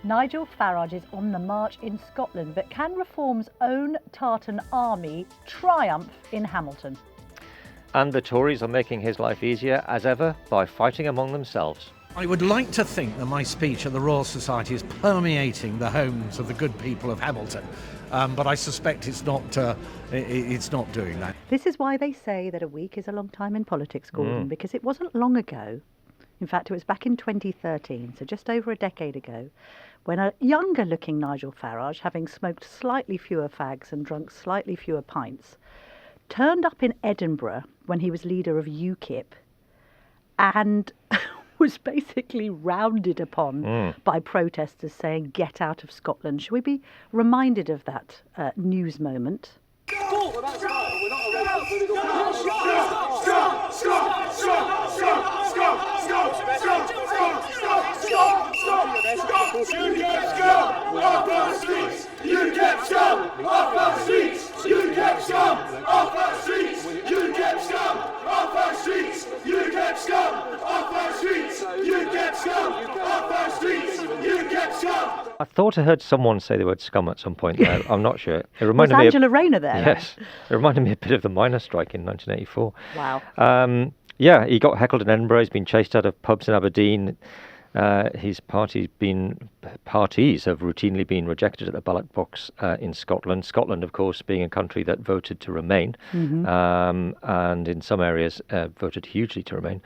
Nigel Farage is on the march in Scotland, but can Reform's own tartan army triumph in Hamilton? And the Tories are making his life easier as ever by fighting among themselves. I would like to think that my speech at the Royal Society is permeating the homes of the good people of Hamilton, but I suspect it's not doing that. This is why they say that a week is a long time in politics, Gordon, because it wasn't long ago. In fact, it was back in 2013, so just over a decade ago, when a younger-looking Nigel Farage, having smoked slightly fewer fags and drunk slightly fewer pints, turned up in Edinburgh when he was leader of UKIP and was basically rounded upon by protesters saying, "Get out of Scotland." Should we be reminded of that news moment? I thought I heard someone say the word scum at some point there. I'm not sure. It Was reminded me Angela Rayner there? Yes, it reminded me a bit of the miners' strike in 1984. Wow. Yeah, he got heckled in Edinburgh. He's been chased out of pubs in Aberdeen. His parties have routinely been rejected at the ballot box in Scotland. Scotland, of course, being a country that voted to remain, and in some areas voted hugely to remain.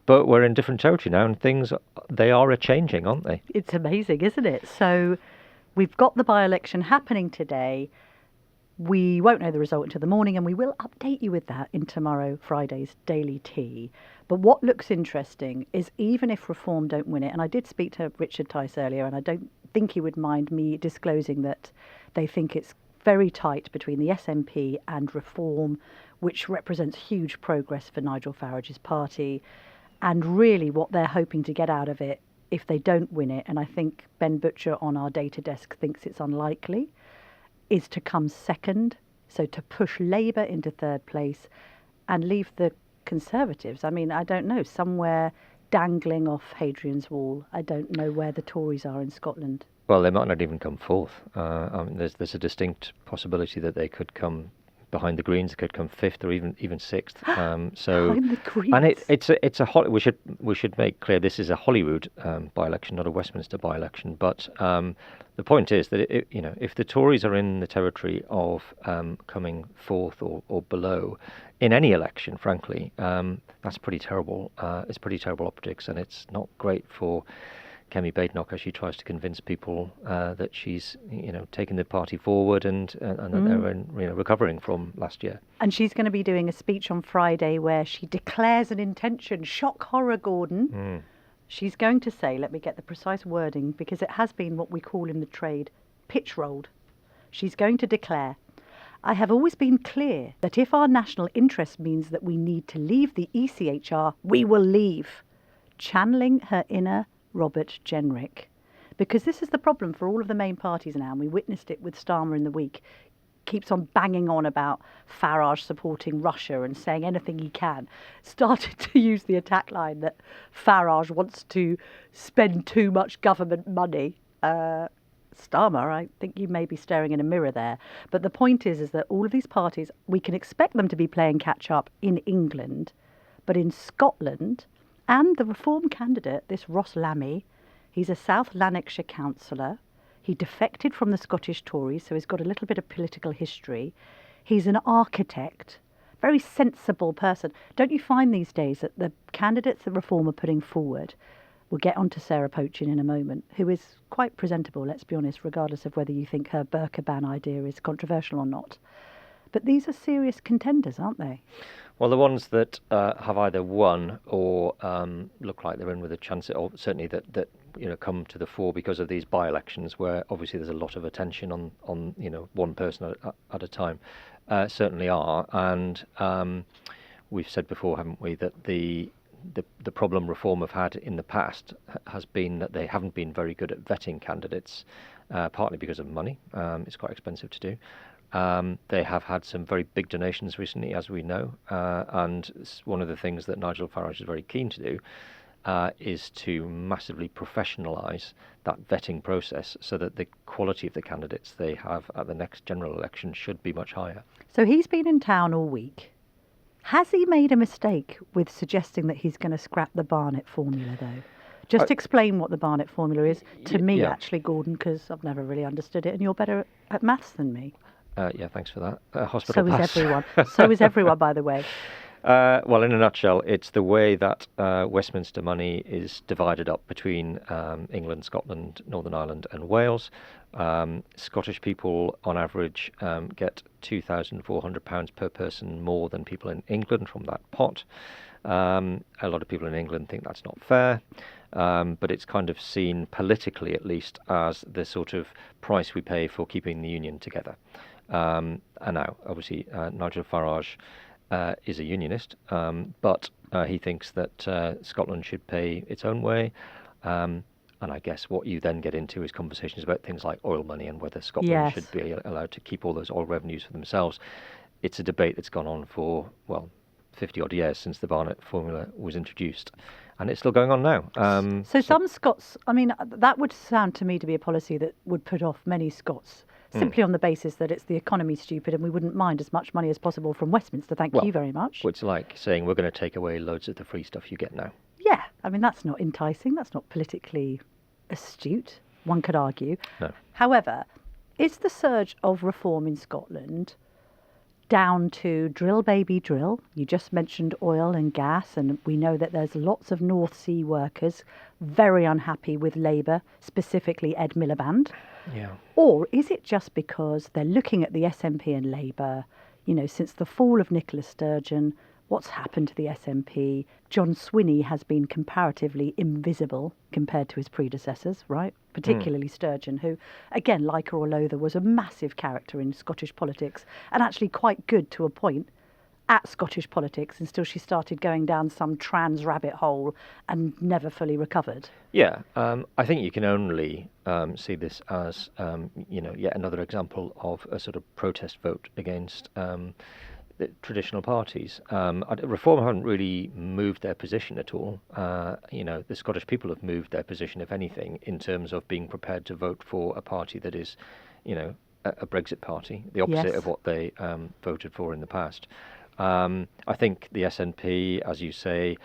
But we're in different territory now, and they are a-changing, aren't they? It's amazing, isn't it? So we've got the by-election happening today. We won't know the result until the morning, and we will update you with that in tomorrow, Friday's Daily Tea. But what looks interesting is even if Reform don't win it, and I did speak to Richard Tice earlier, and I don't think he would mind me disclosing that they think it's very tight between the SNP and Reform, which represents huge progress for Nigel Farage's party. And really what they're hoping to get out of it if they don't win it, and I think Ben Butcher on our data desk thinks it's unlikely, is to come second, so to push Labour into third place and leave the Conservatives, I mean, I don't know, somewhere dangling off Hadrian's Wall. I don't know where the Tories are in Scotland. Well, they might not even come fourth. There's a distinct possibility that they could come behind the Greens, could come fifth or even sixth. Behind the Greens. And it's a we should make clear this is a Holyrood by-election, not a Westminster by-election. But the point is that if the Tories are in the territory of coming fourth or below in any election, frankly, that's pretty terrible. It's pretty terrible optics, and it's not great for Kemi Badenoch as she tries to convince people that she's, taking the party forward and that they're recovering from last year. And she's going to be doing a speech on Friday where she declares an intention. Shock horror, Gordon. She's going to say, let me get the precise wording, because it has been what we call in the trade, pitch rolled. She's going to declare, "I have always been clear that if our national interest means that we need to leave the ECHR, we will leave," channeling her inner Robert Jenrick. Because this is the problem for all of the main parties now, and we witnessed it with Starmer in the week. Keeps on banging on about Farage supporting Russia and saying anything he can. Started to use the attack line that Farage wants to spend too much government money. Starmer, I think you may be staring in a mirror there. But the point is that all of these parties, we can expect them to be playing catch up in England, but in Scotland. And the Reform candidate, this Ross Lambie, he's a South Lanarkshire councillor. He defected from the Scottish Tories, so he's got a little bit of political history. He's an architect, very sensible person. Don't you find these days that the candidates that Reform are putting forward, we'll get on to Sarah Pochin in a moment, who is quite presentable, let's be honest, regardless of whether you think her burqa ban idea is controversial or not. But these are serious contenders, aren't they? Well, the ones that have either won or look like they're in with a chance, or certainly that come to the fore because of these by-elections, where obviously there's a lot of attention on one person at a time, certainly are. And we've said before, haven't we, that the problem Reform have had in the past has been that they haven't been very good at vetting candidates, partly because of money. It's quite expensive to do. They have had some very big donations recently, as we know, and one of the things that Nigel Farage is very keen to do is to massively professionalise that vetting process so that the quality of the candidates they have at the next general election should be much higher. So he's been in town all week. Has he made a mistake with suggesting that he's going to scrap the Barnett formula, though? Just explain what the Barnett formula is to me, actually, Gordon, because I've never really understood it, and you're better at maths than me. Yeah, thanks for that. Hospital So pass. is everyone. So is everyone, by the way. Well, in a nutshell, it's the way that Westminster money is divided up between England, Scotland, Northern Ireland and Wales. Scottish people, on average, get £2,400 per person more than people in England from that pot. A lot of people in England think that's not fair, but it's kind of seen politically, at least, as the sort of price we pay for keeping the union together. And now, obviously, Nigel Farage is a unionist, but he thinks that Scotland should pay its own way. And I guess what you then get into is conversations about things like oil money and whether Scotland should be allowed to keep all those oil revenues for themselves. It's a debate that's gone on for, 50-odd years since the Barnett formula was introduced. And it's still going on now. So some Scots, I mean, that would sound to me to be a policy that would put off many Scots, simply on the basis that it's the economy stupid and we wouldn't mind as much money as possible from Westminster. Thank you very much. It's like saying we're going to take away loads of the free stuff you get now. Yeah, I mean, that's not enticing. That's not politically astute, one could argue. No. However, is the surge of reform in Scotland down to drill baby drill? You just mentioned oil and gas, and we know that there's lots of North Sea workers very unhappy with Labour, specifically Ed Miliband. Yeah. Or is it just because they're looking at the SNP and Labour, since the fall of Nicola Sturgeon, what's happened to the SNP? John Swinney has been comparatively invisible compared to his predecessors, right? Particularly Sturgeon, who, again, like her or loathe her, was a massive character in Scottish politics and actually quite good to a point at Scottish politics until she started going down some trans rabbit hole and never fully recovered. Yeah, I think you can only see this as, yet another example of a sort of protest vote against the traditional parties. Reform haven't really moved their position at all. The Scottish people have moved their position, if anything, in terms of being prepared to vote for a party that is, a Brexit party, the opposite of what they voted for in the past. I think the SNP, as you say,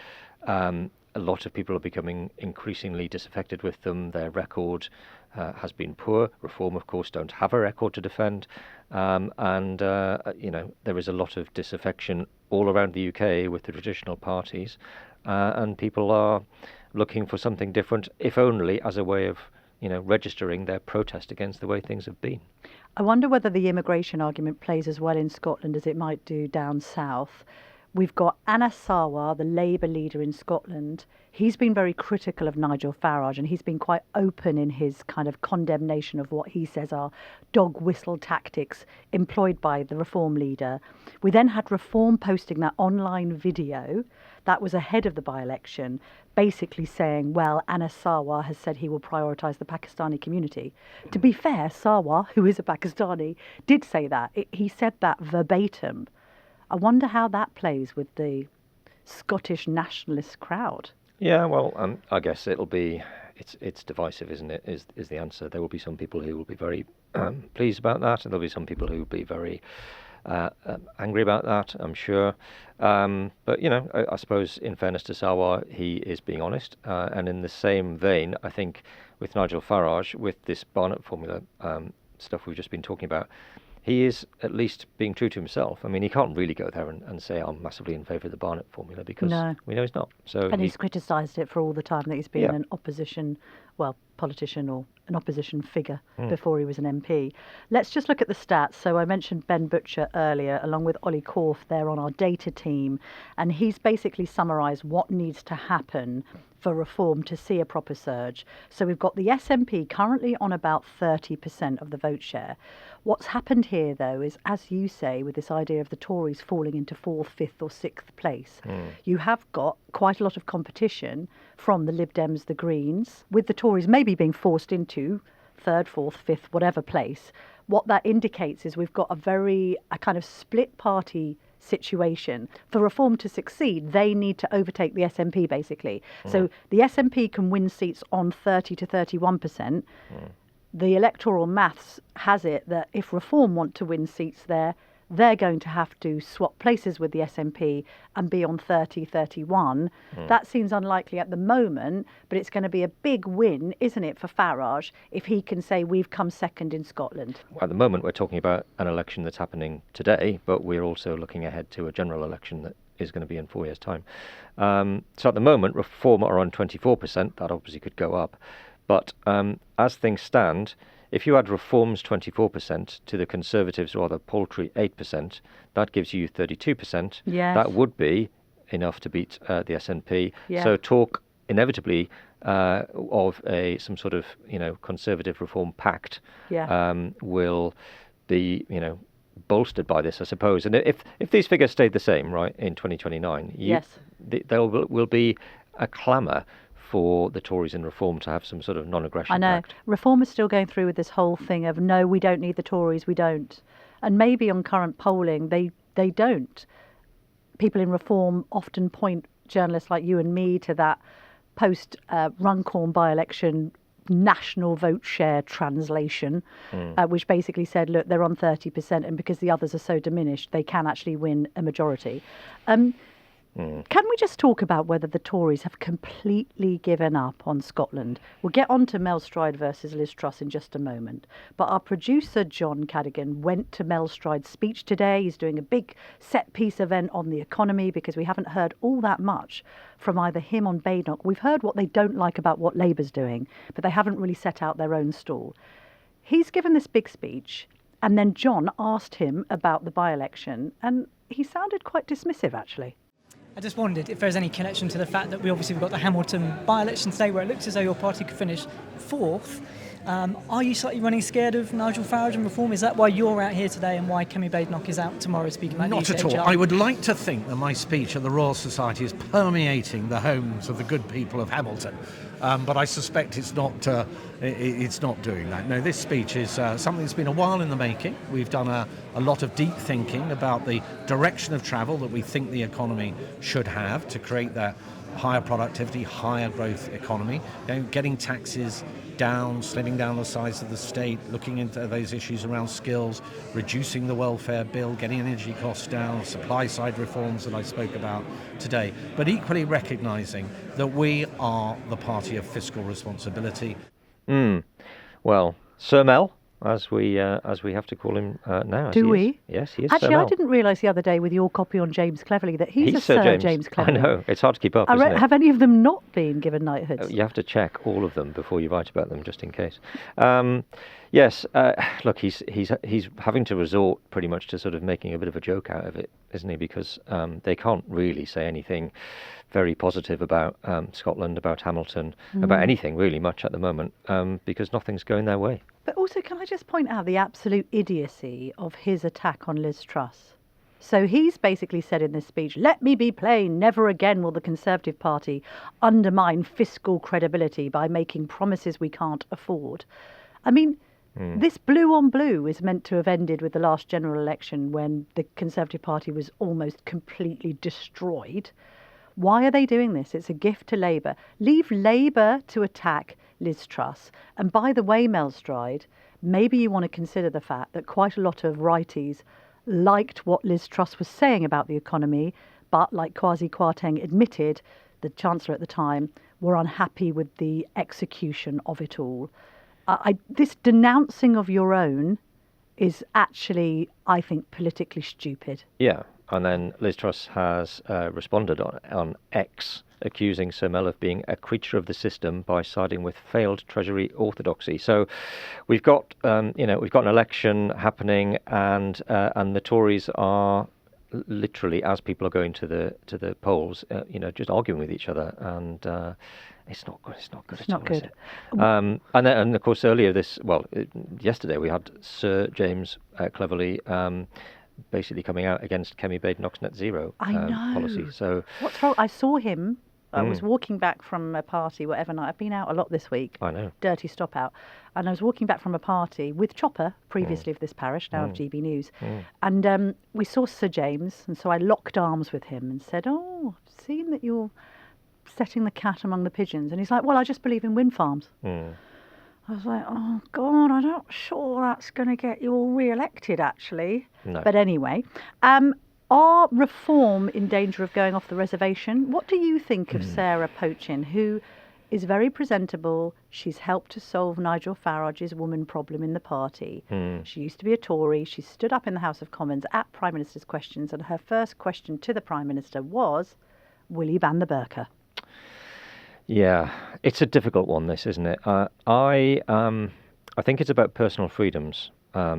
a lot of people are becoming increasingly disaffected with them. Their record has been poor. Reform, of course, don't have a record to defend. And there is a lot of disaffection all around the UK with the traditional parties. And people are looking for something different, if only as a way of, registering their protest against the way things have been. I wonder whether the immigration argument plays as well in Scotland as it might do down south. We've got Anas Sarwar, the Labour leader in Scotland. He's been very critical of Nigel Farage, and he's been quite open in his kind of condemnation of what he says are dog whistle tactics employed by the Reform leader. We then had Reform posting that online video that was ahead of the by-election, basically saying, well, Anas Sarwar has said he will prioritise the Pakistani community. To be fair, Sarwar, who is a Pakistani, did say that. He said that verbatim. I wonder how that plays with the Scottish nationalist crowd. Yeah, well, I guess it's divisive, isn't it, is the answer. There will be some people who will be very pleased about that, and there'll be some people who will be very angry about that, I'm sure. But, I suppose in fairness to Sarwar, he is being honest. And in the same vein, I think with Nigel Farage, with this Barnett formula stuff we've just been talking about, he is at least being true to himself. I mean, he can't really go there and say, I'm massively in favour of the Barnett formula, because we know he's not. And he's criticised it for all the time that he's been an opposition, politician or an opposition figure before he was an MP. Let's just look at the stats. So I mentioned Ben Butcher earlier, along with Ollie Corf there on our data team, and he's basically summarised what needs to happen for Reform to see a proper surge. So we've got the SNP currently on about 30% of the vote share. What's happened here, though, is, as you say, with this idea of the Tories falling into 4th, 5th or 6th place, you have got quite a lot of competition from the Lib Dems, the Greens, with the Tories maybe being forced into 3rd, 4th, 5th, whatever place. What that indicates is we've got a kind of split party situation. For Reform to succeed, they need to overtake the SNP, basically. So the SNP can win seats on 30 to 31%. The electoral maths has it that if Reform want to win seats there, they're going to have to swap places with the SNP and be on 30, 31. That seems unlikely at the moment, but it's going to be a big win, isn't it, for Farage, if he can say we've come second in Scotland? At the moment, we're talking about an election that's happening today, but we're also looking ahead to a general election that is going to be in 4 years' time. So at the moment, Reform are on 24%. That obviously could go up. But as things stand, if you add Reform's 24% to the Conservatives' rather paltry 8%, that gives you 32%. Yes. That would be enough to beat the SNP. Yeah. So talk inevitably of some sort of Conservative Reform pact will be bolstered by this, I suppose. And if these figures stayed the same, right, in 2029, there will be a clamour for the Tories in Reform to have some sort of non-aggression I know. pact. Reform is still going through with this whole thing of, no, we don't need the Tories, we don't. And maybe on current polling, they don't. People in Reform often point journalists like you and me to that post-Runcorn by-election national vote share translation, which basically said, look, they're on 30%, and because the others are so diminished, they can actually win a majority. Can we just talk about whether the Tories have completely given up on Scotland? We'll get on to Mel Stride versus Liz Truss in just a moment. But our producer, John Cadigan, went to Mel Stride's speech today. He's doing a big set-piece event on the economy because we haven't heard all that much from either him on Badenoch. We've heard what they don't like about what Labour's doing, but they haven't really set out their own stall. He's given this big speech, and then John asked him about the by-election, and he sounded quite dismissive, actually. I just wondered if there's any connection to the fact that we've got the Hamilton by-election today where it looks as though your party could finish fourth. Are you slightly running scared of Nigel Farage and Reform? Is that why you're out here today and why Kemi Badenoch is out tomorrow speaking about Not at all. I would like to think that my speech at the Royal Society is permeating the homes of the good people of Hamilton. But I suspect it's not doing that. No, this speech is something that's been a while in the making. We've done a lot of deep thinking about the direction of travel that we think the economy should have to create that higher productivity, higher growth economy. Getting taxes down, slimming down the size of the state, looking into those issues around skills, reducing the welfare bill, getting energy costs down, supply side reforms that I spoke about today, but equally recognising that we are the party of fiscal responsibility. Well, Sir Mel, as we have to call him now. Do we? Yes, he is. Actually, Sir Mel. I didn't realise the other day with your copy on James Cleverly that he's a Sir James Cleverly. I know, it's hard to keep up, isn't it? Have any of them not been given knighthoods? You have to check all of them before you write about them, just in case. Yes, look, he's having to resort pretty much to sort of making a bit of a joke out of it, isn't he? Because they can't really say anything very positive about Scotland, about Hamilton, about anything really much at the moment, because nothing's going their way. But also, can I just point out the absolute idiocy of his attack on Liz Truss? So he's basically said in this speech, let me be plain, never again will the Conservative Party undermine fiscal credibility by making promises we can't afford. I mean, this blue on blue is meant to have ended with the last general election when the Conservative Party was almost completely destroyed. Why are they doing this? It's a gift to Labour. Leave Labour to attack Liz Truss. And by the way, Mel Stride, maybe you want to consider the fact that quite a lot of righties liked what Liz Truss was saying about the economy, but like Kwasi Kwarteng admitted, the Chancellor at the time, were unhappy with the execution of it all. This denouncing of your own is actually, I think, politically stupid. Yeah, and then Liz Truss has responded on X, accusing Sir Mel of being a creature of the system by siding with failed Treasury orthodoxy. So we've got an election happening, and the Tories are literally, as people are going to the polls, just arguing with each other, and it's not good. It's not good at all. Is it? And of course earlier yesterday we had Sir James Cleverly basically coming out against Kemi Badenoch's net zero policy. So what's wrong? I saw him I was walking back from a party, whatever night. I've been out a lot this week. I know. Dirty stop out. And I was walking back from a party with Chopper, previously of this parish, now of GB News. And we saw Sir James, and so I locked arms with him and said, "Oh, I've seen that you're setting the cat among the pigeons." And he's like, "Well, I just believe in wind farms." I was like, "Oh, God, I'm not sure that's going to get you all re-elected, actually." No. But anyway, are Reform in danger of going off the reservation? What do you think of Sarah Pochin, who is very presentable? She's helped to solve Nigel Farage's woman problem in the party. She used to be a Tory. She stood up in the House of Commons at Prime Minister's questions, and her first question to the Prime Minister was, will you ban the burqa? Yeah, it's a difficult one, this, isn't it? I think it's about personal freedoms,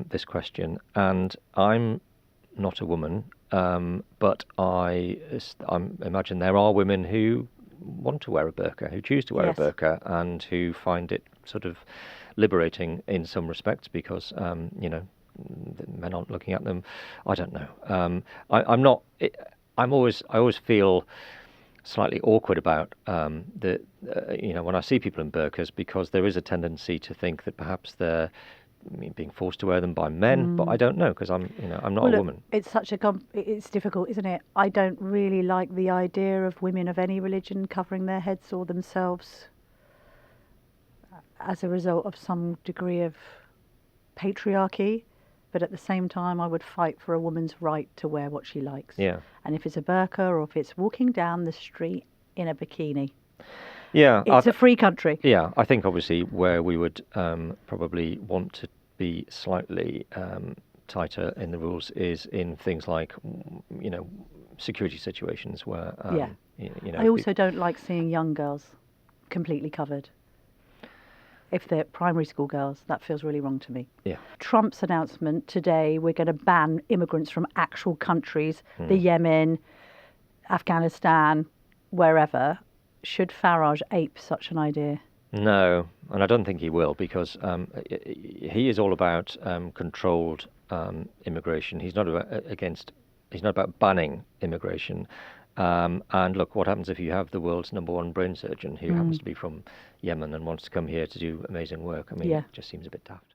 this question, and I'm not a woman, but I imagine there are women who want to wear a burqa, who choose to wear a burqa, and who find it sort of liberating in some respects because, the men aren't looking at them. I don't know. I always feel slightly awkward about when I see people in burqas, because there is a tendency to think that perhaps they're being forced to wear them by men, but I don't know, because I'm not a woman. It's it's difficult, isn't it? I don't really like the idea of women of any religion covering their heads or themselves as a result of some degree of patriarchy. But at the same time, I would fight for a woman's right to wear what she likes. Yeah. And if it's a burqa or if it's walking down the street in a bikini, yeah, it's a free country. Yeah, I think obviously where we would probably want to be slightly tighter in the rules is in things like, security situations where, I also don't like seeing young girls completely covered. If they're primary school girls, that feels really wrong to me. Yeah. Trump's announcement today, we're going to ban immigrants from actual countries, the Yemen, Afghanistan, wherever. Should Farage ape such an idea? No, and I don't think he will, because he is all about controlled immigration. He's not about banning immigration. And look, what happens if you have the world's #1 brain surgeon who happens to be from Yemen and wants to come here to do amazing work? I mean, it just seems a bit daft.